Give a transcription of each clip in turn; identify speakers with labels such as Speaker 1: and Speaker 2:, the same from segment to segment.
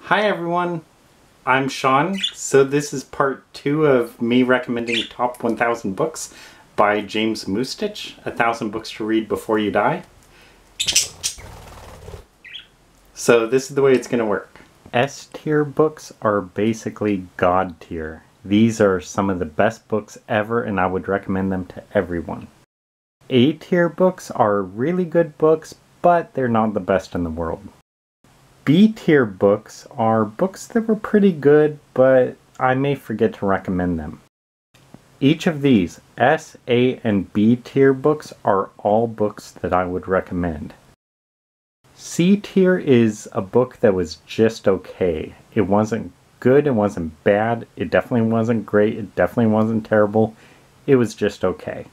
Speaker 1: Hi everyone, I'm Sean. So this is part 2 of me recommending top 1000 books by James Moostich, 1000 books to read before you die. So this is the way it's going to work. S tier books are basically God tier. These are some of the best books ever and I would recommend them to everyone. A tier books are really good books, but they're not the best in the world. B tier books are books that were pretty good, but I may forget to recommend them. Each of these S, A, and B tier books are all books that I would recommend. C tier is a book that was just okay. It wasn't good, it wasn't bad, it definitely wasn't great, it definitely wasn't terrible. It was just okay.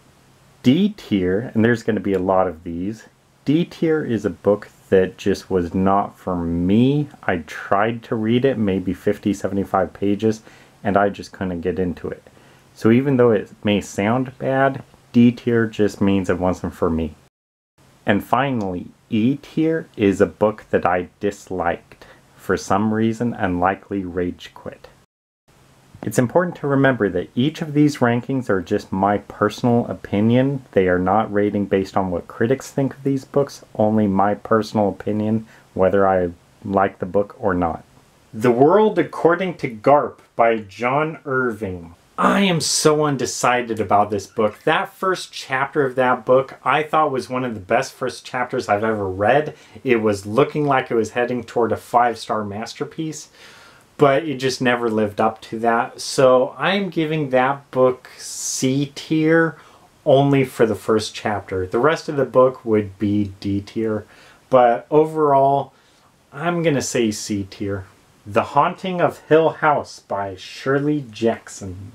Speaker 1: D tier, and there's going to be a lot of these, D tier is a book that just was not for me. I tried to read it, maybe 50, 75 pages, and I just couldn't get into it. So even though it may sound bad, D tier just means it wasn't for me. And finally, E tier is a book that I disliked for some reason and likely rage quit. It's important to remember that each of these rankings are just my personal opinion. They are not rating based on what critics think of these books, only my personal opinion, whether I like the book or not. The World According to Garp by John Irving. I am so undecided about this book. That first chapter of that book I thought was one of the best first chapters I've ever read. It was looking like it was heading toward a 5-star masterpiece, but it just never lived up to that. So I'm giving that book C tier only for the first chapter. The rest of the book would be D tier, but overall I'm gonna say C tier. The Haunting of Hill House by Shirley Jackson.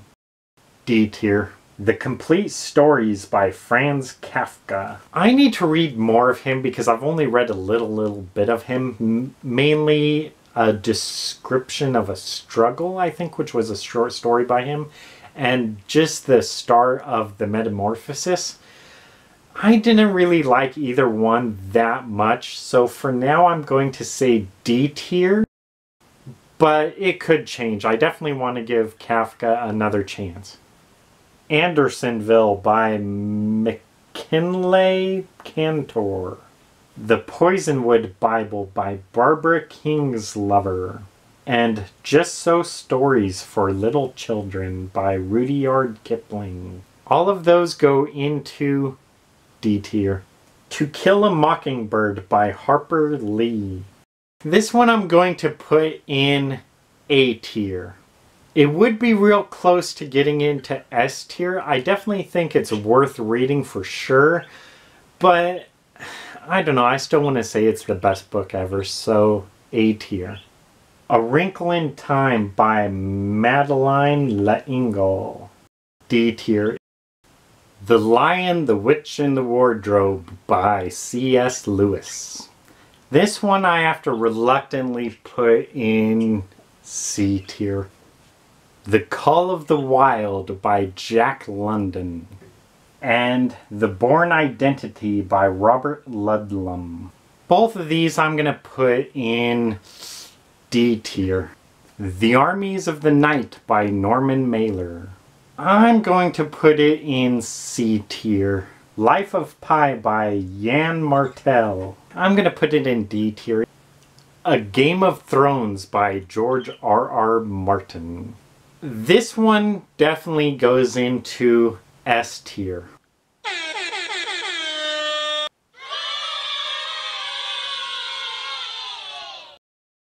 Speaker 1: D tier. The Complete Stories by Franz Kafka. I need to read more of him because I've only read a little bit of him, mainly a description of a struggle, I think, which was a short story by him, and just the start of the Metamorphosis. I didn't really like either one that much, so for now I'm going to say D tier, but it could change. I definitely want to give Kafka another chance. Andersonville by McKinley Cantor. The Poisonwood Bible by Barbara Kingslover. And Just So Stories for Little Children by Rudyard Kipling. All of those go into D tier. To Kill a Mockingbird by Harper Lee. This one I'm going to put in A tier. It would be real close to getting into S tier. I definitely think it's worth reading for sure, but I don't know, I still want to say it's the best book ever, so A tier. A Wrinkle in Time by Madeleine L'Engle. D tier. The Lion, the Witch, and the Wardrobe by C.S. Lewis. This one I have to reluctantly put in C tier. The Call of the Wild by Jack London. And The Bourne Identity by Robert Ludlum. Both of these I'm going to put in D tier. The Armies of the Night by Norman Mailer. I'm going to put it in C tier. Life of Pi by Yann Martel. I'm going to put it in D tier. A Game of Thrones by George R.R. Martin. This one definitely goes into S tier.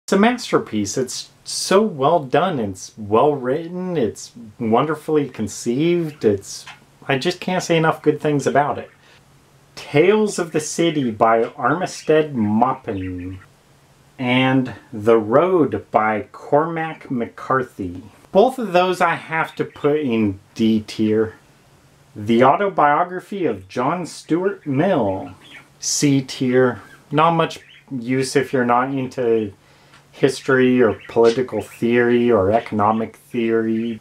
Speaker 1: It's a masterpiece. It's so well done. It's well written. It's wonderfully conceived. I just can't say enough good things about it. Tales of the City by Armistead Maupin. And The Road by Cormac McCarthy. Both of those I have to put in D tier. The Autobiography of John Stuart Mill. C tier. Not much use if you're not into history or political theory or economic theory.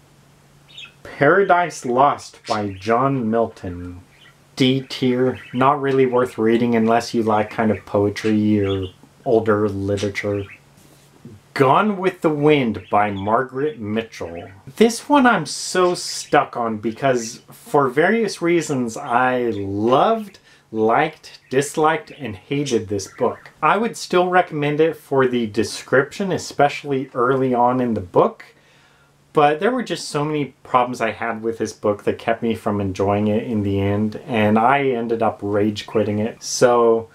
Speaker 1: Paradise Lost by John Milton. D tier. Not really worth reading unless you like kind of poetry or older literature. Gone with the Wind by Margaret Mitchell. This one I'm so stuck on because for various reasons I loved, liked, disliked, and hated this book. I would still recommend it for the description, especially early on in the book, but there were just so many problems I had with this book that kept me from enjoying it in the end, and I ended up rage quitting it, so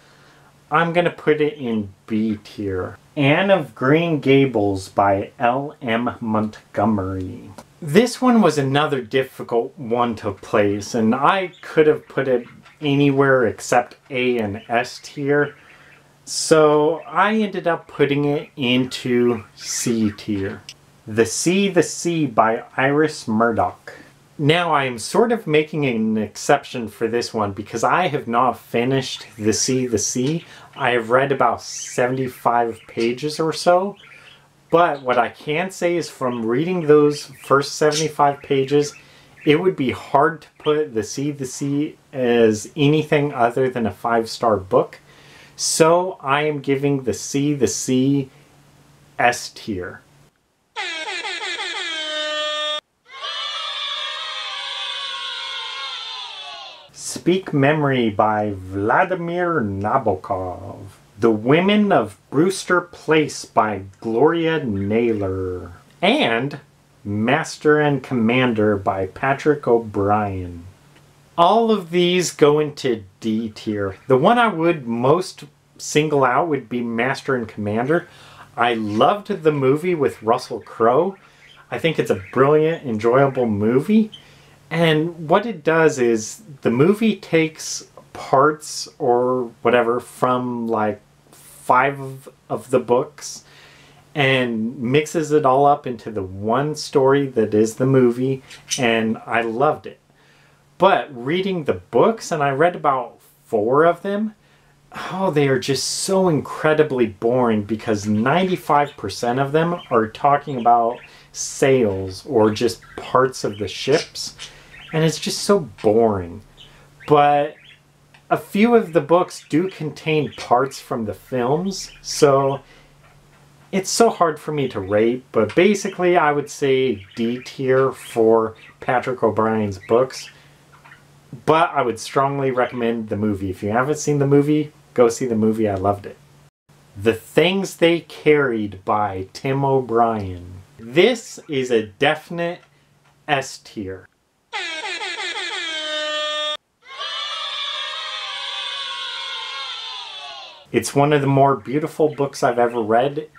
Speaker 1: I'm gonna put it in B tier. Anne of Green Gables by L.M. Montgomery. This one was another difficult one to place, and I could have put it anywhere except A and S tier. So I ended up putting it into C tier. The Sea by Iris Murdoch. Now I am sort of making an exception for this one because I have not finished The Sea. I have read about 75 pages or so. But what I can say is from reading those first 75 pages, it would be hard to put The Sea as anything other than a 5-star book. So I am giving The Sea S tier. Speak Memory by Vladimir Nabokov. The Women of Brewster Place by Gloria Naylor. And Master and Commander by Patrick O'Brien. All of these go into D tier. The one I would most single out would be Master and Commander. I loved the movie with Russell Crowe. I think it's a brilliant, enjoyable movie. And what it does is the movie takes parts or whatever from like 5 of the books and mixes it all up into the one story that is the movie, and I loved it. But reading the books, and I read about 4 of them, oh, they are just so incredibly boring because 95% of them are talking about sails or just parts of the ships. And it's just so boring. But a few of the books do contain parts from the films, so it's so hard for me to rate. But basically, I would say D tier for Patrick O'Brien's books. But I would strongly recommend the movie. If you haven't seen the movie, go see the movie. I loved it. The Things They Carried by Tim O'Brien. This is a definite S tier. It's one of the more beautiful books I've ever read.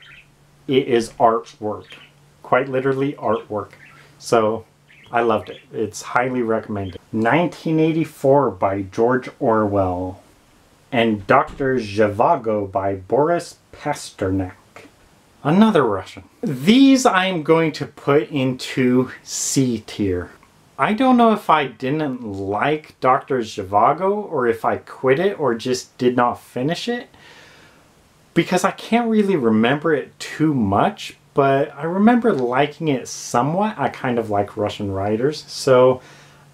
Speaker 1: It is artwork. Quite literally artwork. So I loved it. It's highly recommended. 1984 by George Orwell. And Dr. Zhivago by Boris Pasternak. Another Russian. These I'm going to put into C tier. I don't know if I didn't like Dr. Zhivago or if I quit it or just did not finish it. Because I can't really remember it too much, but I remember liking it somewhat. I kind of like Russian writers, so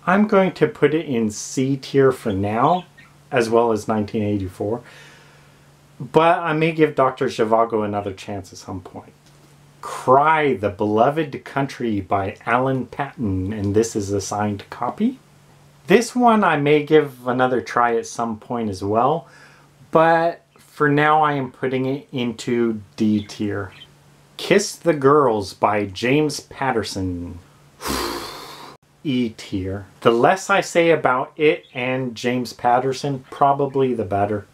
Speaker 1: I'm going to put it in C tier for now, as well as 1984. But I may give Dr. Zhivago another chance at some point. Cry, the Beloved Country by Alan Paton, and this is a signed copy. This one I may give another try at some point as well, but for now I am putting it into D tier. Kiss the Girls by James Patterson. E tier. The less I say about it and James Patterson, probably the better.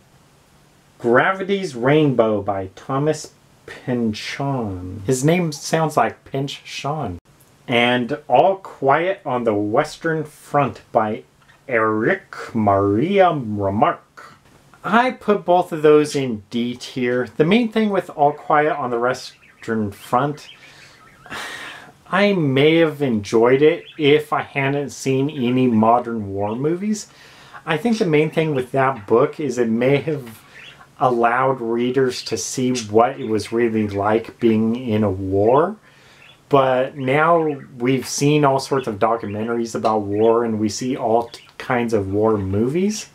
Speaker 1: Gravity's Rainbow by Thomas Pynchon. His name sounds like Pinch Sean. And All Quiet on the Western Front by Eric Maria Remarque. I put both of those in D tier. The main thing with All Quiet on the Western Front, I may have enjoyed it if I hadn't seen any modern war movies. I think the main thing with that book is it may have allowed readers to see what it was really like being in a war. But now we've seen all sorts of documentaries about war and we see all kinds of war movies.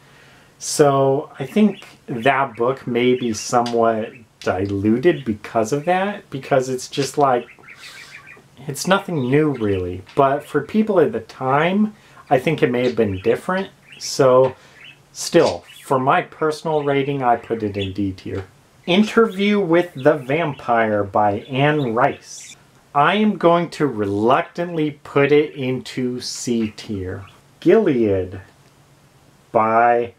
Speaker 1: So I think that book may be somewhat diluted because of that, because it's just like, it's nothing new really. But for people at the time, I think it may have been different. So still, for my personal rating, I put it in D tier. Interview with the Vampire by Anne Rice. I am going to reluctantly put it into C tier. Gilead by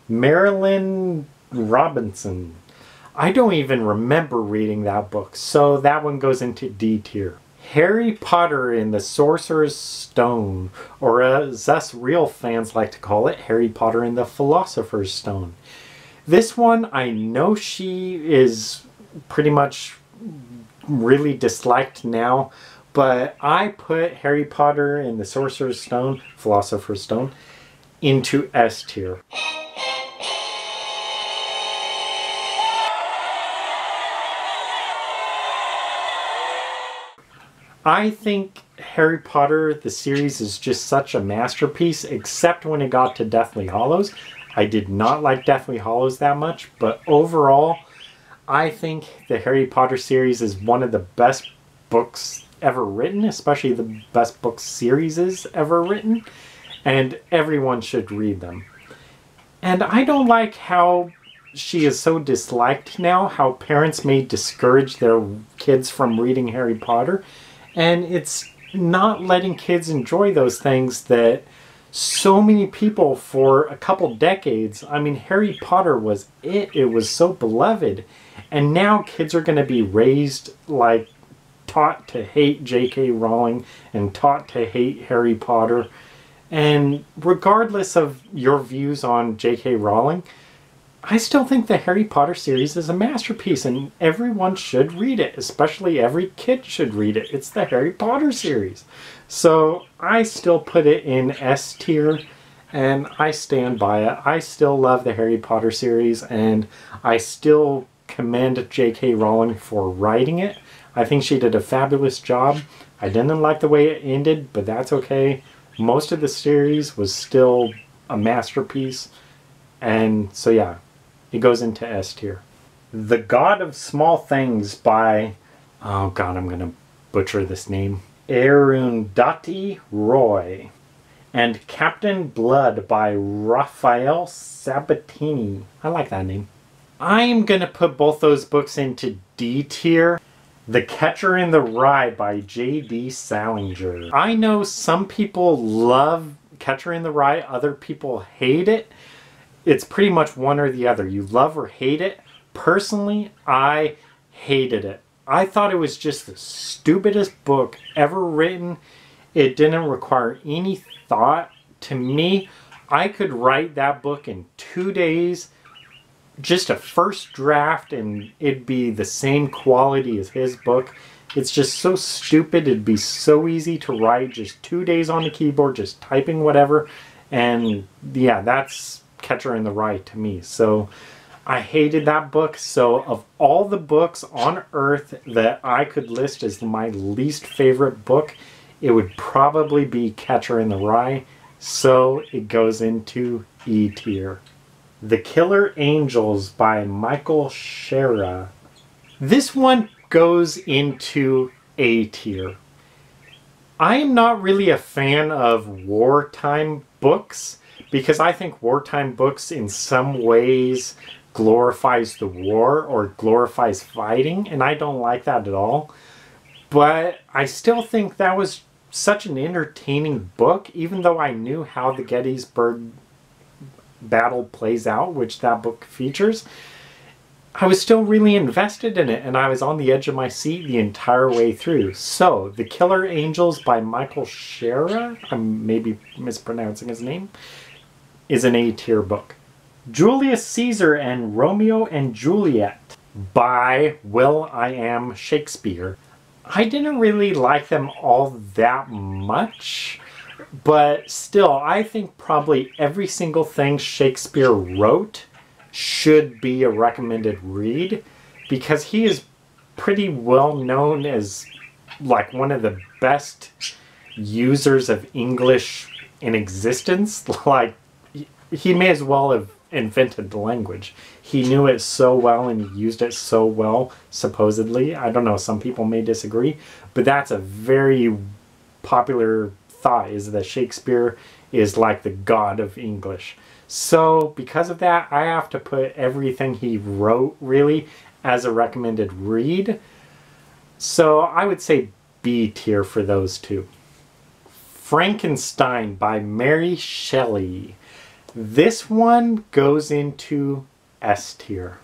Speaker 1: Marilyn Robinson. I don't even remember reading that book, so that one goes into D tier. Harry Potter and the Sorcerer's Stone, or as us real fans like to call it, Harry Potter and the Philosopher's Stone. This one, I know she is pretty much really disliked now, but I put Harry Potter and the Sorcerer's Stone, Philosopher's Stone, into S tier. I think Harry Potter, the series, is just such a masterpiece, except when it got to Deathly Hallows. I did not like Deathly Hallows that much, but overall, I think the Harry Potter series is one of the best books ever written, especially the best book series ever written, and everyone should read them. And I don't like how she is so disliked now, how parents may discourage their kids from reading Harry Potter. And it's not letting kids enjoy those things that so many people for a couple decades, I mean, Harry Potter was it. It was so beloved. And now kids are going to be raised, like, taught to hate J.K. Rowling and taught to hate Harry Potter. And regardless of your views on J.K. Rowling, I still think the Harry Potter series is a masterpiece and everyone should read it, especially every kid should read it. It's the Harry Potter series. So I still put it in S tier and I stand by it. I still love the Harry Potter series and I still commend J.K. Rowling for writing it. I think she did a fabulous job. I didn't like the way it ended, but that's okay. Most of the series was still a masterpiece. And so yeah. It goes into S tier. The God of Small Things by, oh god, I'm going to butcher this name, Arundhati Roy. And Captain Blood by Raphael Sabatini. I like that name. I am going to put both those books into D tier. The Catcher in the Rye by J.D. Salinger. I know some people love Catcher in the Rye, other people hate it. It's pretty much one or the other. You love or hate it. Personally, I hated it. I thought it was just the stupidest book ever written. It didn't require any thought. To me, I could write that book in 2 days. Just a first draft and it'd be the same quality as his book. It's just so stupid. It'd be so easy to write. Just 2 days on the keyboard, just typing whatever. And yeah, that's Catcher in the Rye to me. So I hated that book. So of all the books on earth that I could list as my least favorite book, it would probably be Catcher in the Rye. So it goes into E tier. The Killer Angels by Michael Shera. This one goes into A tier. I am not really a fan of wartime books, because I think wartime books in some ways glorifies the war or glorifies fighting, and I don't like that at all. But I still think that was such an entertaining book, even though I knew how the Gettysburg battle plays out, which that book features. I was still really invested in it, and I was on the edge of my seat the entire way through. So, The Killer Angels by Michael Shera, I'm maybe mispronouncing his name, is an A tier book. Julius Caesar and Romeo and Juliet by Will.I.Am Shakespeare. I didn't really like them all that much, but still, I think probably every single thing Shakespeare wrote should be a recommended read, because he is pretty well known as like one of the best users of English in existence. Like, he may as well have invented the language. He knew it so well and he used it so well, supposedly. I don't know, some people may disagree, but that's a very popular thought, is that Shakespeare is like the god of English. So because of that, I have to put everything he wrote really as a recommended read. So I would say B tier for those two. Frankenstein by Mary Shelley. This one goes into S tier.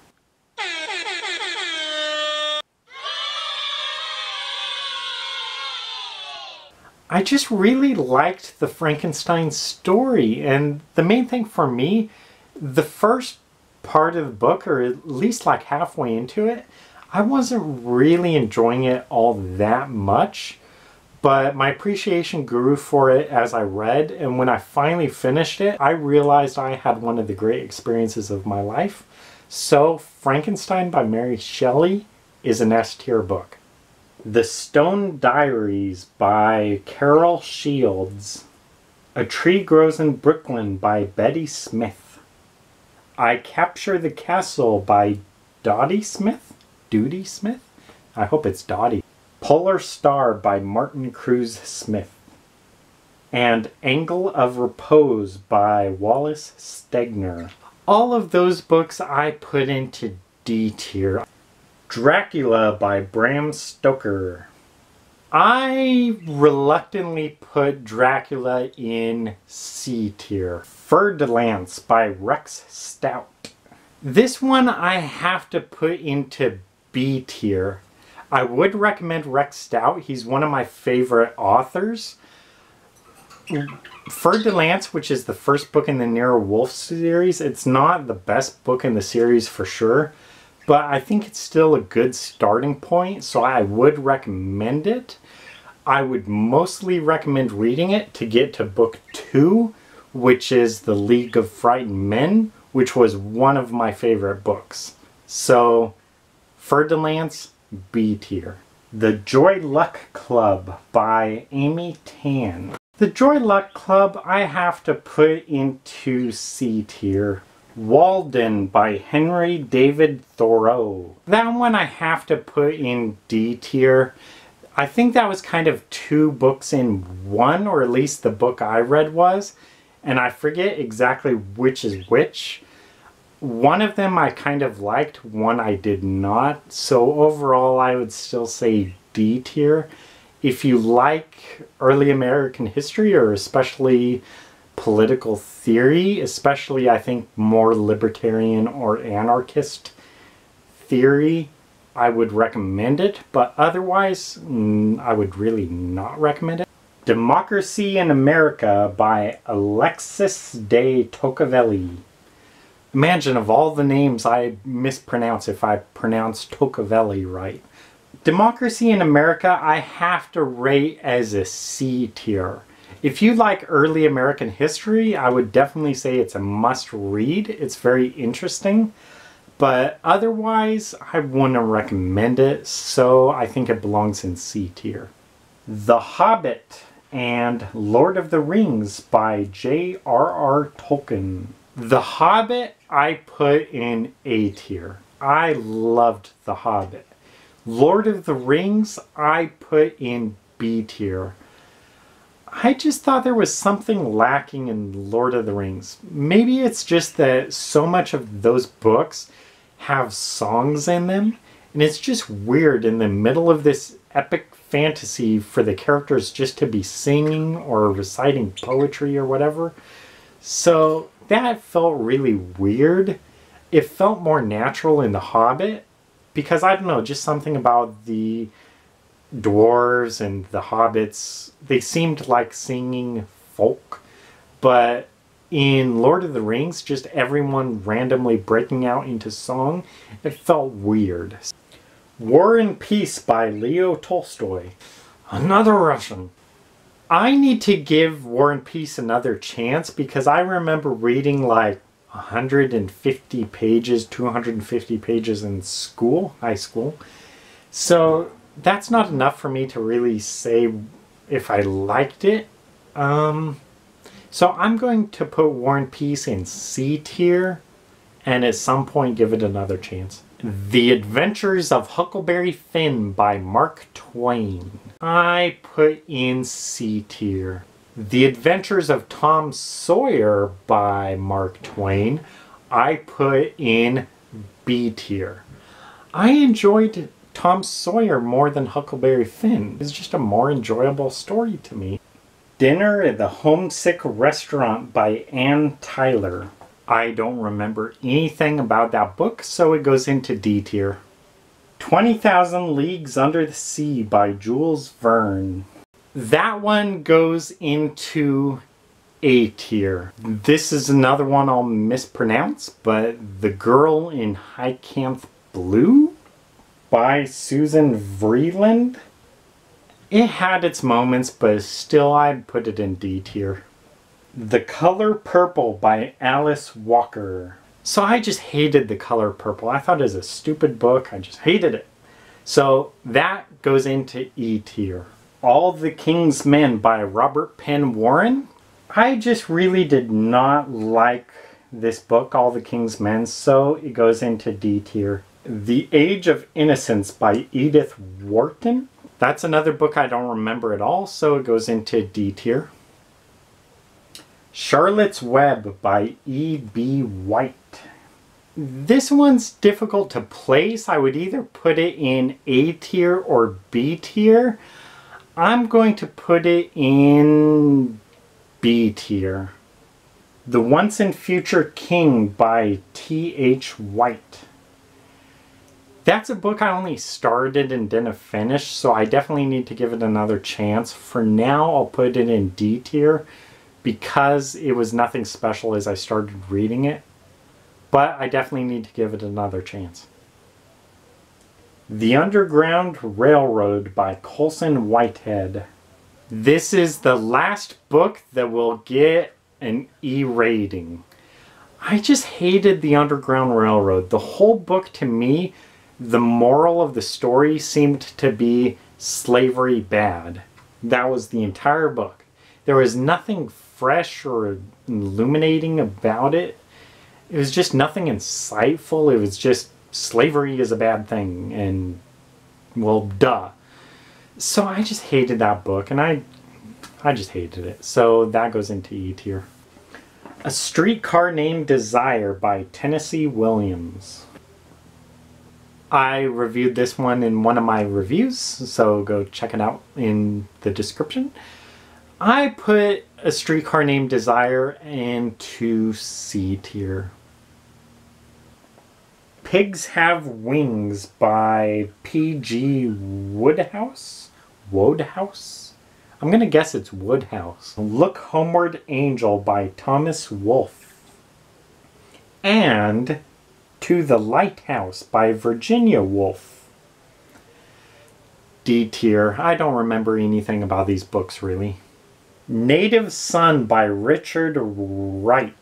Speaker 1: I just really liked the Frankenstein story, and the main thing for me, the first part of the book, or at least like halfway into it, I wasn't really enjoying it all that much, but my appreciation grew for it as I read, and when I finally finished it, I realized I had one of the great experiences of my life. So Frankenstein by Mary Shelley is an S tier book. The Stone Diaries by Carol Shields. A Tree Grows in Brooklyn by Betty Smith. I Capture the Castle by Dottie Smith? Duty Smith? I hope it's Dottie. Polar Star by Martin Cruz Smith. And Angle of Repose by Wallace Stegner. All of those books I put into D tier. Dracula by Bram Stoker. I reluctantly put Dracula in C tier. Fer de Lance by Rex Stout. This one I have to put into B tier. I would recommend Rex Stout. He's one of my favorite authors. Fer de Lance, which is the first book in the Nero Wolfe series, it's not the best book in the series for sure, but I think it's still a good starting point, so I would recommend it. I would mostly recommend reading it to get to book 2, which is The League of Frightened Men, which was one of my favorite books. So, Fer de Lance, B tier. The Joy Luck Club by Amy Tan. The Joy Luck Club I have to put into C tier. Walden by Henry David Thoreau. That one I have to put in D tier. I think that was kind of 2 books in one, or at least the book I read was, and I forget exactly which is which. One of them I kind of liked, one I did not, so overall I would still say D tier. If you like early American history, or especially political theory, especially I think more libertarian or anarchist theory, I would recommend it, but otherwise I would really not recommend it. Democracy in America by Alexis de Tocqueville. Imagine of all the names I mispronounce if I pronounce Tocqueville right. Democracy in America I have to rate as a C tier. If you like early American history, I would definitely say it's a must read. It's very interesting, but otherwise I wouldn't recommend it, so I think it belongs in C tier. The Hobbit and Lord of the Rings by J.R.R. Tolkien. The Hobbit I put in A tier. I loved The Hobbit. Lord of the Rings I put in B tier. I just thought there was something lacking in Lord of the Rings. Maybe it's just that so much of those books have songs in them, and it's just weird in the middle of this epic fantasy for the characters just to be singing or reciting poetry or whatever. So that felt really weird. It felt more natural in The Hobbit, because I don't know, just something about the dwarves and the hobbits, they seemed like singing folk, but in Lord of the Rings, just everyone randomly breaking out into song, it felt weird. War and Peace by Leo Tolstoy. Another Russian. I need to give War and Peace another chance, because I remember reading like 150 pages, 250 pages in school, high school. So that's not enough for me to really say if I liked it. So I'm going to put War and Peace in C tier. and at some point give it another chance. The Adventures of Huckleberry Finn by Mark Twain. I put in C tier. The Adventures of Tom Sawyer by Mark Twain, I put in B tier. I enjoyed Tom Sawyer more than Huckleberry Finn. It's just a more enjoyable story to me. Dinner at the Homesick Restaurant by Ann Tyler. I don't remember anything about that book, so it goes into D tier. 20,000 Leagues Under the Sea by Jules Verne. That one goes into A tier. This is another one I'll mispronounce, but The Girl in Hyacinth Blue by Susan Vreeland. It had its moments, but still I'd put it in D tier. The Color Purple by Alice Walker. So I just hated The Color Purple. I thought it was a stupid book. I just hated it. So that goes into E tier. All the King's Men by Robert Penn Warren. I just really did not like this book, All the King's Men, so it goes into D tier. The Age of Innocence by Edith Wharton. That's another book I don't remember at all, so it goes into D tier. Charlotte's Web by E.B. White. This one's difficult to place. I would either put it in A tier or B tier. I'm going to put it in B tier. The Once and Future King by T.H. White. That's a book I only started and didn't finish, so I definitely need to give it another chance. For now, I'll put it in D tier because it was nothing special as I started reading it. But I definitely need to give it another chance. The Underground Railroad by Colson Whitehead. This is the last book that will get an E rating. I just hated The Underground Railroad. The whole book, to me, the moral of the story seemed to be slavery bad. That was the entire book. There was nothing fresh or illuminating about it. It was just nothing insightful. It was just slavery is a bad thing, and well, duh. So I just hated that book, and I just hated it. So that goes into E tier. A Streetcar Named Desire by Tennessee Williams. I reviewed this one in one of my reviews, so go check it out in the description. I put A Streetcar Named Desire into C tier. Pigs Have Wings by P.G. Wodehouse? Wodehouse? I'm going to guess it's Woodhouse. Look Homeward Angel by Thomas Wolfe. And To the Lighthouse by Virginia Woolf. D tier. I don't remember anything about these books, really. Native Son by Richard Wright.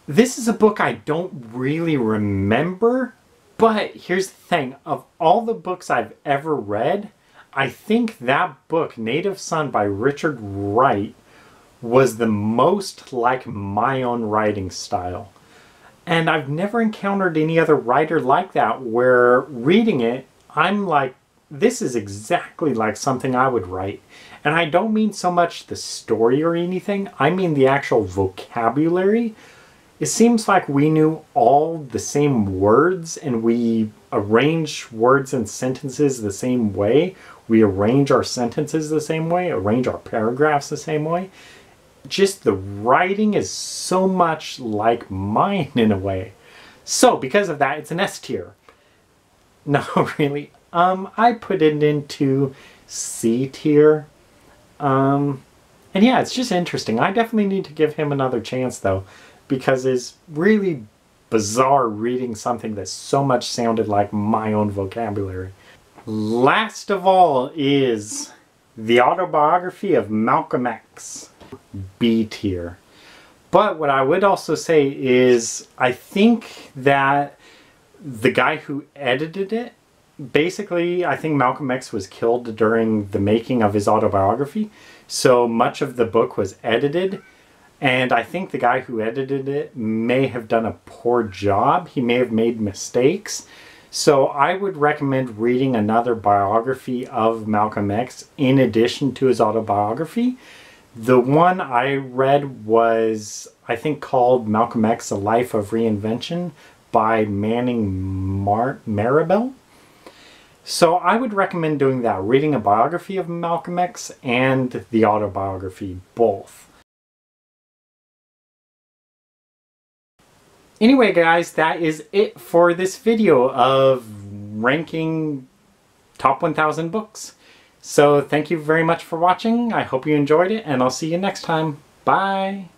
Speaker 1: This is a book I don't really remember, but here's the thing. Of all the books I've ever read, I think that book, Native Son by Richard Wright, was the most like my own writing style. And I've never encountered any other writer like that, where reading it, I'm like, this is exactly like something I would write. And I don't mean so much the story or anything, I mean the actual vocabulary. It seems like we knew all the same words, and we arrange words and sentences the same way. We arrange our sentences the same way, arrange our paragraphs the same way. Just the writing is so much like mine in a way. So because of that, it's an S tier. No, really. I put it into C tier. And yeah, it's just interesting. I definitely need to give him another chance though, because it's really bizarre reading something that so much sounded like my own vocabulary. Last of all is The Autobiography of Malcolm X. B tier. But what I would also say is I think that the guy who edited it, basically I think Malcolm X was killed during the making of his autobiography, so much of the book was edited, And I think the guy who edited it may have done a poor job. He may have made mistakes. So I would recommend reading another biography of Malcolm X in addition to his autobiography. The one I read was, I think, called Malcolm X, A Life of Reinvention by Manning Marable. So I would recommend doing that, reading a biography of Malcolm X and the autobiography, both. Anyway guys, that is it for this video of ranking top 1000 books. So thank you very much for watching. I hope you enjoyed it, and I'll see you next time. Bye!